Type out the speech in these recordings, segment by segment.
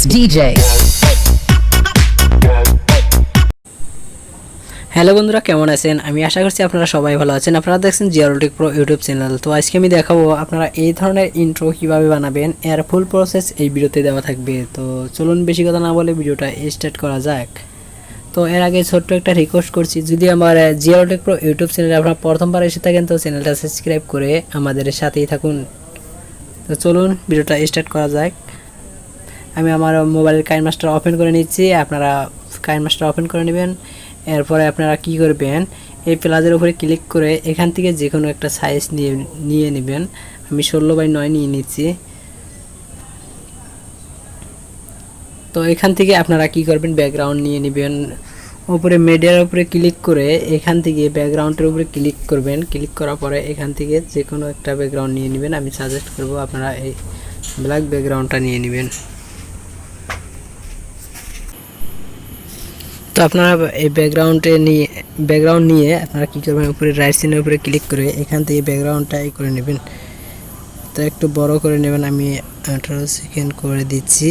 best DJ. Hello বন্ধুরা, কেমন আছেন? আমি আশা করছি আপনারা সবাই ভালো আছেন। আপনারা দেখছেন Ziarul tech pro YouTube channel. তো আজকে আমি দেখাবো আপনারা এই ধরনের ইন্ট্রো কিভাবে বানাবেন, এর ফুল প্রসেস এই ভিডিওতে দেওয়া থাকবে। তো চলুন বেশি কথা না বলে ভিডিওটা স্টার্ট করা যাক। তো এর আগে ছোট্ট একটা রিকোয়েস্ট করছি, যদি আমার জিয়ারুল টেক প্রো ইউটিউব চ্যানেলে আপনারা প্রথমবার এসে থাকেন তো চ্যানেলটা সাবস্ক্রাইব করে আমাদের সাথেই থাকুন। তো চলুন ভিডিওটা স্টার্ট করা যাক। আমি আমার মোবাইলের কাইনমাস্টার ওপেন করে নিচ্ছি, আপনারা কাইনমাস্টার ওপেন করে নেবেন। এরপরে আপনারা কি করবেন, এই প্লাসের উপরে ক্লিক করে এখান থেকে যে কোনো একটা সাইজ নিয়ে নেবেন। আমি 16x9 নিয়ে নিচ্ছি। তো এখান থেকে আপনারা কি করবেন, ব্যাকগ্রাউন্ড নিয়ে নেবেন। উপরে মিডিয়ার উপরে ক্লিক করে এখান থেকে ব্যাকগ্রাউন্ডের উপরে ক্লিক করবেন। ক্লিক করার পরে এখান থেকে যে কোনো একটা ব্যাকগ্রাউন্ড নিয়ে নেবেন। আমি সাজেস্ট করব আপনারা এই ব্ল্যাক ব্যাকগ্রাউন্ডটা নিয়ে নেবেন। তো আপনারা এই ব্যাকগ্রাউন্ড নিয়ে আপনারা কী করবেন, উপরে রাইট সাইডের উপরে ক্লিক করে এখান থেকে ব্যাকগ্রাউন্ডটা করে নেবেন। তো একটু বড় করে নেবেন, আমি 18 সেকেন্ড করে দিচ্ছি।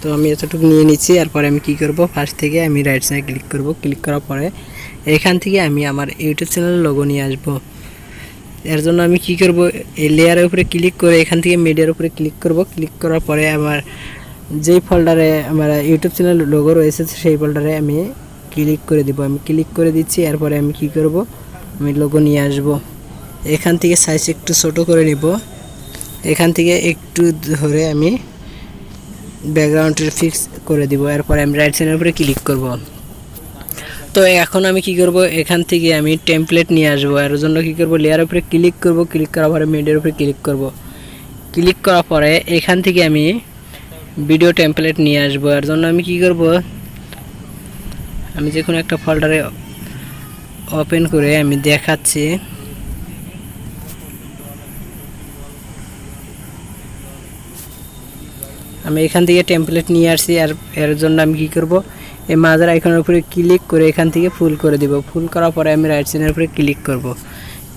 তো আমি এতটুকু নিয়ে নিচ্ছি। এরপরে আমি কি করব, ফার্স্ট থেকে আমি রাইট সাইডে ক্লিক করব। ক্লিক করার পরে এখান থেকে আমি আমার ইউটিউব চ্যানেলের লোগো নিয়ে আসব। এর জন্য আমি কি করব, এই লেয়ারের উপরে ক্লিক করে এখান থেকে মিডিয়ার উপরে ক্লিক করব। ক্লিক করার পরে আমার যেই ফোল্ডারে আমার ইউটিউব চ্যানেল লোগো রয়েছে সেই ফোল্ডারে আমি ক্লিক করে দিব। আমি ক্লিক করে দিচ্ছি। এরপরে আমি কি করব, আমি লোগো নিয়ে আসব। এখান থেকে সাইজ একটু ছোট করে নিব। এখান থেকে একটু ধরে আমি ব্যাকগ্রাউন্ডের ফিক্স করে দিব। এরপরে আমি রাইট সাইডের উপরে ক্লিক করব। তো এখন আমি কি করব, এখান থেকে আমি টেমপ্লেট নিয়ে আসব। এর জন্য কি করব, লেয়ারের উপরে ক্লিক করব। ক্লিক করার পরে মিডিয়ার উপরে ক্লিক করব। ক্লিক করার পরে এখান থেকে আমি ভিডিও টেমপ্লেট নিয়ে আসব। এর জন্য আমি কি করব, আমি যে কোনো একটা ফোল্ডারে ওপেন করে আমি দেখাচ্ছি। আমি এখান থেকে টেমপ্লেট নিয়ে আসছি। আর এর জন্য আমি কি করব, এই মাঝের আইকনের উপরে ক্লিক করে এখান থেকে ফুল করে দিব। ফুল করার পরে আমি রাইট সাইডের উপরে ক্লিক করব।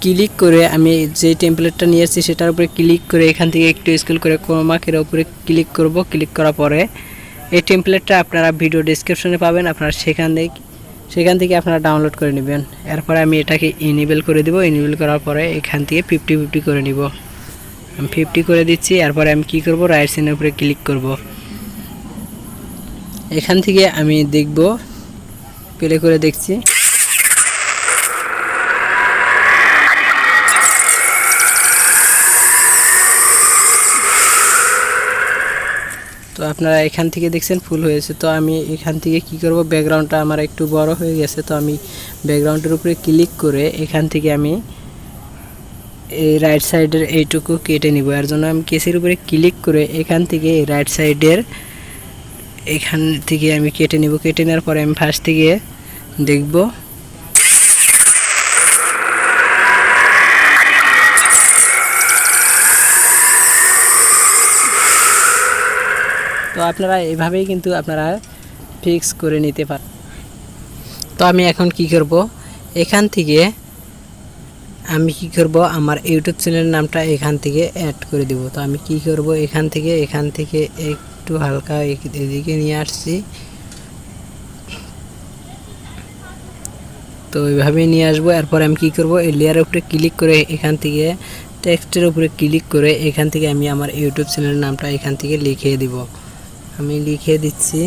ক্লিক করে আমি যে টেমপ্লেটটা নিয়ে আসছি সেটার উপরে ক্লিক করে এখান থেকে একটু স্ক্রল করে ক্রোমাকের উপরে ক্লিক করব। ক্লিক করার পরে এই টেমপ্লেটটা আপনারা ভিডিও ডেসক্রিপশনে পাবেন, আপনারা সেখান থেকে আপনারা ডাউনলোড করে নেবেন। এরপরে আমি এটাকে ইনেবল করে দিব। ইনেবল করার পরে এখান থেকে 50-50 করে নিব। আমি 50 করে দিচ্ছি। এরপরে আমি কি করব, রাইট সাইডের উপরে ক্লিক করব। এখান থেকে আমি দেখব, প্লে করে দেখছি। তো আপনারা এখান থেকে দেখছেন ফুল হয়েছে। তো আমি এখান থেকে কি করব, ব্যাকগ্রাউন্ডটা আমার একটু বড় হয়ে গেছে। তো আমি ব্যাকগ্রাউন্ডের উপরে ক্লিক করে এখান থেকে আমি এই রাইট সাইডের এইটুকু কেটে নিব। এর জন্য আমি কেসের উপরে ক্লিক করে এখান থেকে রাইট সাইডের এখান থেকে আমি কেটে নিব। কেটে নেওয়ার পরে আমি ফার্স্ট থেকে দেখব। তো আপনারা এভাবেই কিন্তু আপনারা ফিক্স করে নিতে পারেন। তো আমি এখন কি করব, এখান থেকে আমি কি করব, আমার ইউটিউব চ্যানেলের নামটা এখান থেকে অ্যাড করে দিব। তো আমি কি করব, এখান থেকে একটু হালকা এদিকে নিয়ে আসছি। তো এইভাবেই নিয়ে আসবো। এরপর আমি কি করব, এই লেয়ারের উপরে ক্লিক করে এখান থেকে টেক্সটের উপরে ক্লিক করে এখান থেকে আমি আমার ইউটিউব চ্যানেলের নামটা এখান থেকে লিখে দিব। আমি লিখে দিচ্ছি।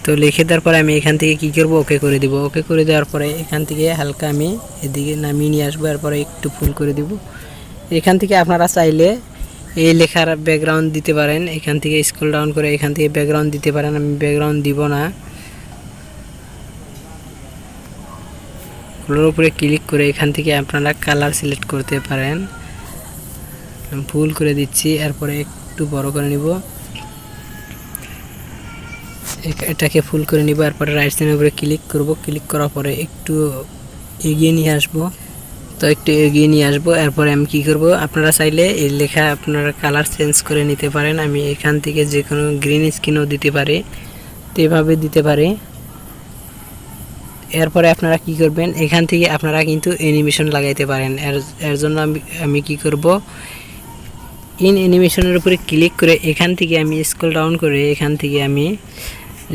তো লিখে দেওয়ার পরে আমি এখান থেকে কি করব, ওকে করে দিব। ওকে করে দেওয়ার পরে এখান থেকে হালকা আমি এদিকে নামিয়ে নিয়ে আসবো। এরপরে একটু ফুল করে দিব। এখান থেকে আপনারা চাইলে এই লেখার ব্যাকগ্রাউন্ড দিতে পারেন। এখান থেকে স্ক্রল ডাউন করে এখান থেকে ব্যাকগ্রাউন্ড দিতে পারেন। আমি ব্যাকগ্রাউন্ড দিব না। ফুলের উপরে ক্লিক করে এখান থেকে আপনারা কালার সিলেক্ট করতে পারেন। আমি ফুল করে দিচ্ছি। এরপরে একটু বড় করে নিব, এটাকে ফুল করে নিব। এরপরে রাইট সাইডের উপরে ক্লিক করব। ক্লিক করার পরে একটু এগিয়ে নিয়ে আসব। তো একটু এগিয়ে নিয়ে আসবো। এরপরে আমি কি করব, আপনারা চাইলে এই লেখা আপনারা কালার চেঞ্জ করে নিতে পারেন। আমি এখান থেকে যে কোনো গ্রিন স্ক্রিনও দিতে পারি, তো এভাবে দিতে পারি। এরপরে আপনারা কি করবেন, এখান থেকে আপনারা কিন্তু অ্যানিমেশন লাগাইতে পারেন। এর জন্য আমি কি করব, ইন অ্যানিমেশনের উপরে ক্লিক করে এখান থেকে আমি স্ক্রল ডাউন করে এখান থেকে আমি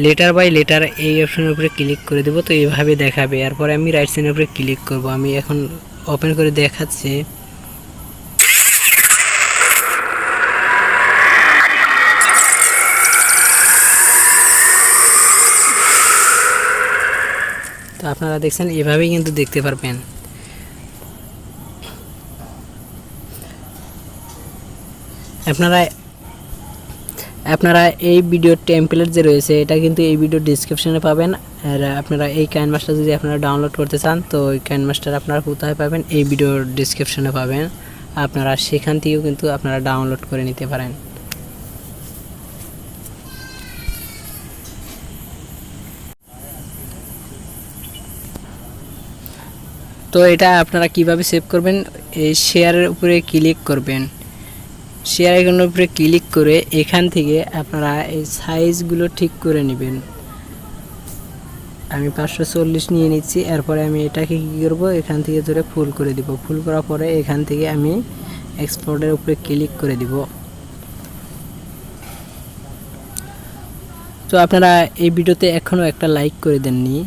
লেটার বাই লেটার এই অপশনের উপরে ক্লিক করে দেব। তো এইভাবে দেখাবে। এরপরে আমি রাইট সাইডের উপরে ক্লিক করব। আমি এখন ওপেন করে দেখাচ্ছি। তো আপনারা দেখছেন, এভাবেই কিন্তু দেখতে পারবেন। আপনারা এই ভিডিওর টেমপ্লেট যে রয়েছে এটা কিন্তু এই ভিডিওর ডেসক্রিপশনে পাবেন। আর আপনারা এই কাইনমাস্টার যদি আপনারা ডাউনলোড করতে চান তো এই কাইনমাস্টার আপনারা কোথায় পাবেন, এই ভিডিওর ডেসক্রিপশনে পাবেন। আপনারা সেখান থেকেও কিন্তু আপনারা ডাউনলোড করে নিতে পারেন। তো এটা আপনারা কিভাবে সেভ করবেন, এই শেয়ারের উপরে ক্লিক করবেন। শেয়ার আইকনের উপরে ক্লিক করে এখান থেকে আপনারা এই সাইজগুলো ঠিক করে নেবেন। আমি 540 নিয়ে নিচ্ছি। এরপরে আমি এটাকে কী করব, এখান থেকে ধরে ফুল করে দিব। ফুল করার পরে এখান থেকে আমি এক্সপোর্টের উপরে ক্লিক করে দিব। তো আপনারা এই ভিডিওতে এখনও একটা লাইক করে দেননি,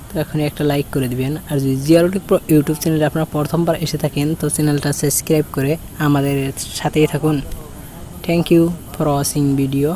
তো এখন একটা লাইক করে দিবেন। আর যদি জিয়ারুল প্রো ইউটিউব চ্যানেলে আপনারা প্রথমবার এসে থাকেন তো চ্যানেলটা সাবস্ক্রাইব করে আমাদের সাথেই থাকুন। Thank you for watching video.